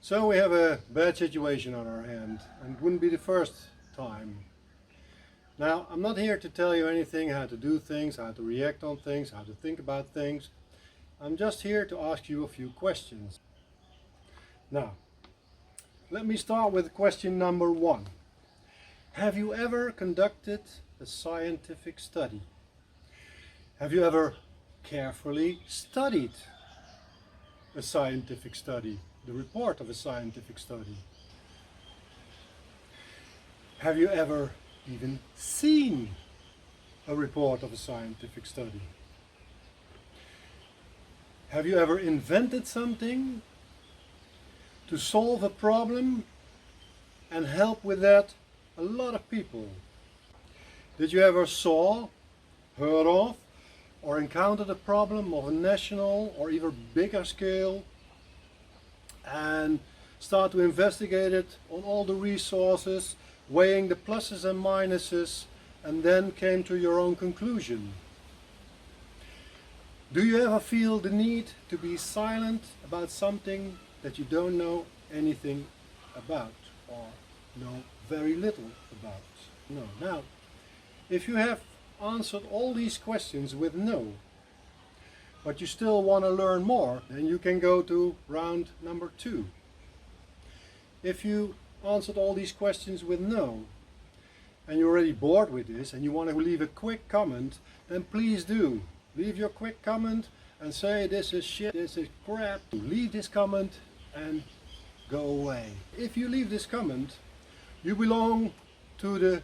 So we have a bad situation on our hand, and it wouldn't be the first time. Now, I'm not here to tell you anything, how to do things, how to react on things, how to think about things. I'm just here to ask you a few questions. Now, let me start with question number 1. Have you ever conducted a scientific study? Have you ever carefully studied a scientific study, the report of a scientific study? Have you ever even seen a report of a scientific study? Have you ever invented something to solve a problem and help with that a lot of people? Did you ever saw, heard of, or encountered a problem of a national or even bigger scale and start to investigate it on all the resources, weighing the pluses and minuses, and then came to your own conclusion? Do you ever feel the need to be silent about something that you don't know anything about or know very little about? No. Now, if you have answered all these questions with no, but you still want to learn more, then you can go to round number 2. If you answered all these questions with no, and you're already bored with this and you want to leave a quick comment, then please do. Leave your quick comment and say this is shit, this is crap. Leave this comment and go away. If you leave this comment, you belong to the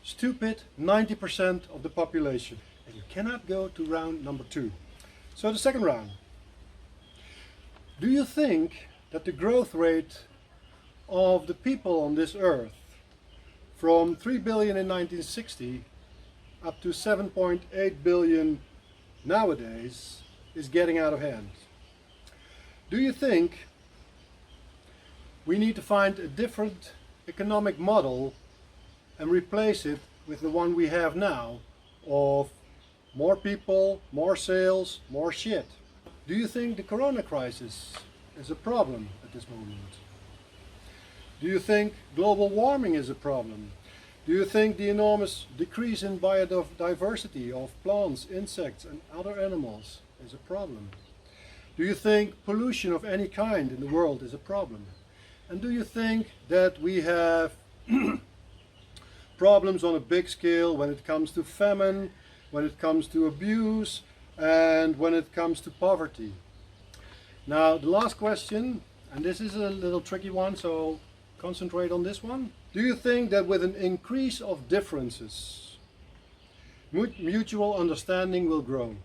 stupid 90% of the population, and you cannot go to round number 2. So the second round. Do you think that the growth rate of the people on this earth from 3 billion in 1960 up to 7.8 billion nowadays is getting out of hand? Do you think we need to find a different economic model and replace it with the one we have now of more people, more sales, more shit? Do you think the corona crisis is a problem at this moment? Do you think global warming is a problem? Do you think the enormous decrease in biodiversity of plants, insects and other animals is a problem? Do you think pollution of any kind in the world is a problem? And do you think that we have problems on a big scale when it comes to famine, when it comes to abuse, and when it comes to poverty? Now, the last question, and this is a little tricky one, so concentrate on this one. Do you think that with an increase of differences, mutual understanding will grow?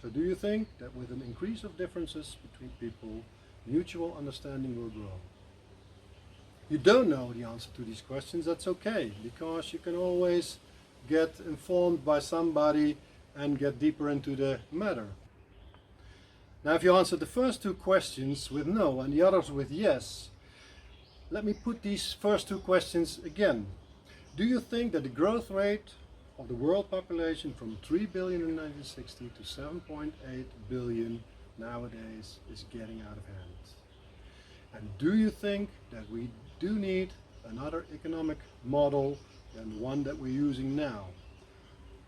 So do you think that with an increase of differences between people, mutual understanding will grow? You don't know the answer to these questions, that's okay, because you can always get informed by somebody and get deeper into the matter. Now, if you answer the first 2 questions with no and the others with yes, let me put these first 2 questions again. Do you think that the growth rate of the world population from 3 billion in 1960 to 7.8 billion nowadays is getting out of hand? And do you think that we do need another economic model than the one that we're using now?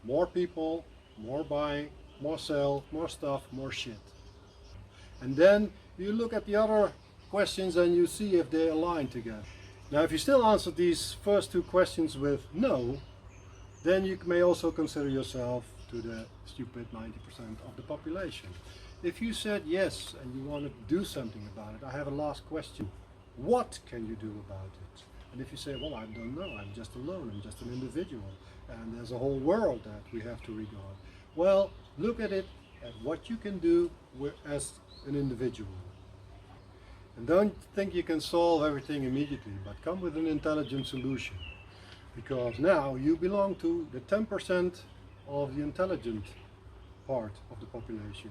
More people, more buy, more sell, more stuff, more shit. And then you look at the other questions and you see if they align together. Now, if you still answer these first 2 questions with no, then you may also consider yourself to the stupid 90% of the population. If you said yes and you want to do something about it, I have a last question. What can you do about it? And if you say, well, I don't know, I'm just alone, I'm just an individual, and there's a whole world that we have to regard. Well, look at it at what you can do as an individual. And don't think you can solve everything immediately, but come with an intelligent solution. Because now you belong to the 10% of the intelligent part of the population.